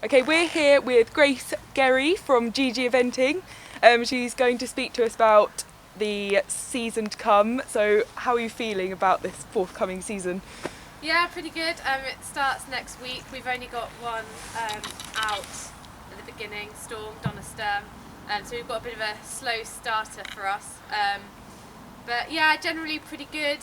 Okay, we're here with Grace Gerry from GG Eventing. She's going to speak to us about the season to come. So, how are you feeling about this forthcoming season? Yeah, pretty good. It starts next week. We've only got one out at the beginning, Storm, Donna Sturm. So we've got a bit of a slow starter for us. But yeah, generally pretty good.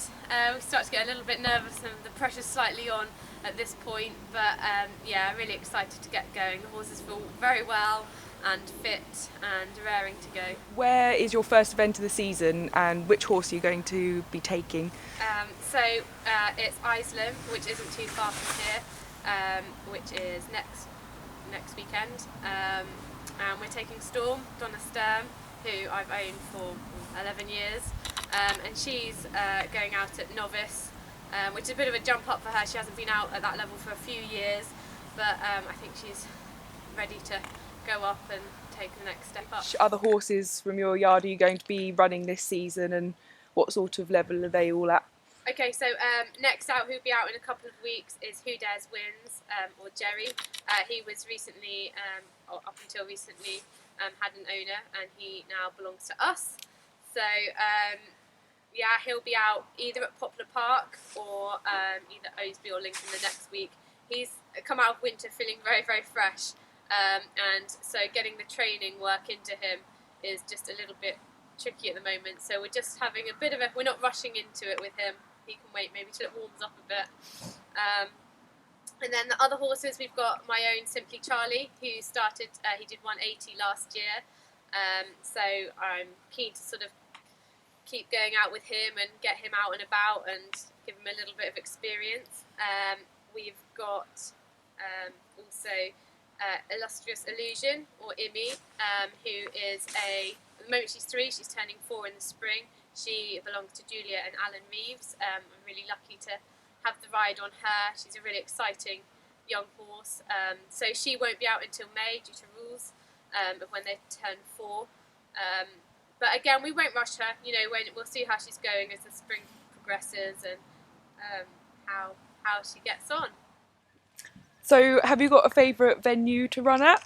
We start to get a little bit nervous and the pressure's slightly on at this point. But yeah, really excited to get going. The horses feel very well and fit and raring to go. Where is your first event of the season, and which horse are you going to be taking? So it's Isleham, which isn't too far from here, which is next weekend. And we're taking Storm, Donna Sturm, who I've owned for 11 years. And she's going out at novice, which is a bit of a jump up for her. She hasn't been out at that level for a few years, but I think she's ready to go up and take the next step up. Which other horses from your yard are you going to be running this season, and what sort of level are they all at? Okay, so next out, who'll be out in a couple of weeks, is Who Dares Wins, or Jerry. He was recently, or up until recently, had an owner, and he now belongs to us. So yeah, he'll be out either at Poplar Park or either Osby or Lincoln the next week. He's come out of winter feeling very, very fresh, and so getting the training work into him is just a little bit tricky at the moment. So we're just having a bit of we're not rushing into it with him. He can wait maybe till it warms up a bit. And then the other horses, we've got my own Simply Charlie, who started, he did 180 last year. So I'm keen to sort of keep going out with him and get him out and about and give him a little bit of experience. We've got also Illustrious Illusion, or Imi, who is at the moment she's 3, she's turning 4 in the spring. She belongs to Julia and Alan Reeves. I'm really lucky to have the ride on her. She's a really exciting young horse. So she won't be out until May due to rules of when they turn 4. But again, we won't rush her. You know, we'll see how she's going as the spring progresses and how she gets on. So, have you got a favourite venue to run at?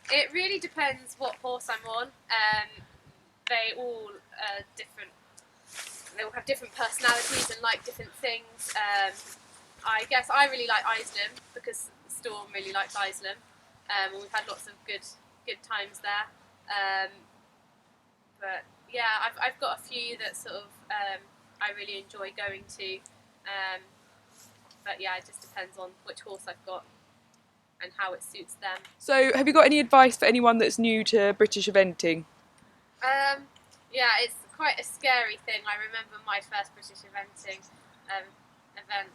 It really depends what horse I'm on. They all different. They all have different personalities and like different things. I guess I really like Isleham because Storm really likes Isleham, and we've had lots of good times there. But yeah, I've got a few that sort of I really enjoy going to. But yeah, it just depends on which horse I've got and how it suits them. So, have you got any advice for anyone that's new to British eventing? Yeah, it's quite a scary thing. I remember my first British eventing event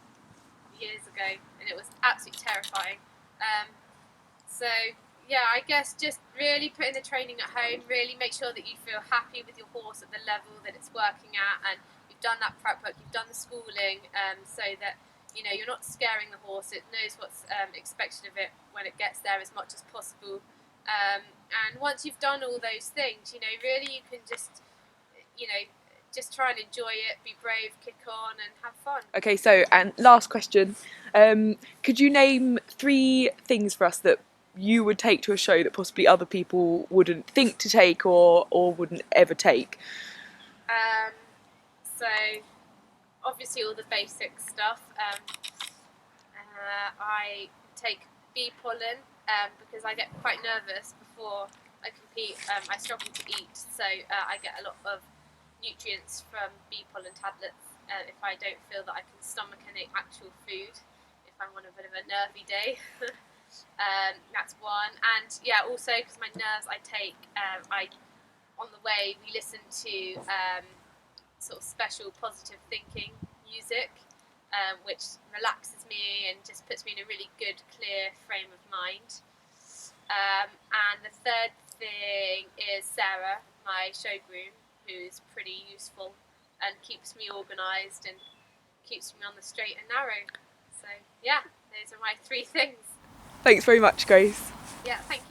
years ago, and it was absolutely terrifying. So yeah, I guess just really put in the training at home. Really make sure that you feel happy with your horse at the level that it's working at, and you've done that prep work, you've done the schooling, so that you know you're not scaring the horse. It knows what's expected of it when it gets there as much as possible. And once you've done all those things, you know, really you can just, you know, just try and enjoy it, be brave, kick on and have fun. Okay, so, and last question. Could you name 3 things for us that you would take to a show that possibly other people wouldn't think to take or wouldn't ever take? So obviously all the basic stuff. I take bee pollen because I get quite nervous before I compete. I struggle to eat, so I get a lot of nutrients from bee pollen tablets if I don't feel that I can stomach any actual food, if I'm on a bit of a nervy day. That's one. And yeah, also because my nerves, I take, on the way we listen to sort of special positive thinking music, which relaxes me and just puts me in a really good, clear frame of mind. And the third thing is Sarah, my show groom, who's pretty useful and keeps me organised and keeps me on the straight and narrow. So yeah, those are my 3 things. Thanks very much, Grace. Yeah, thank you.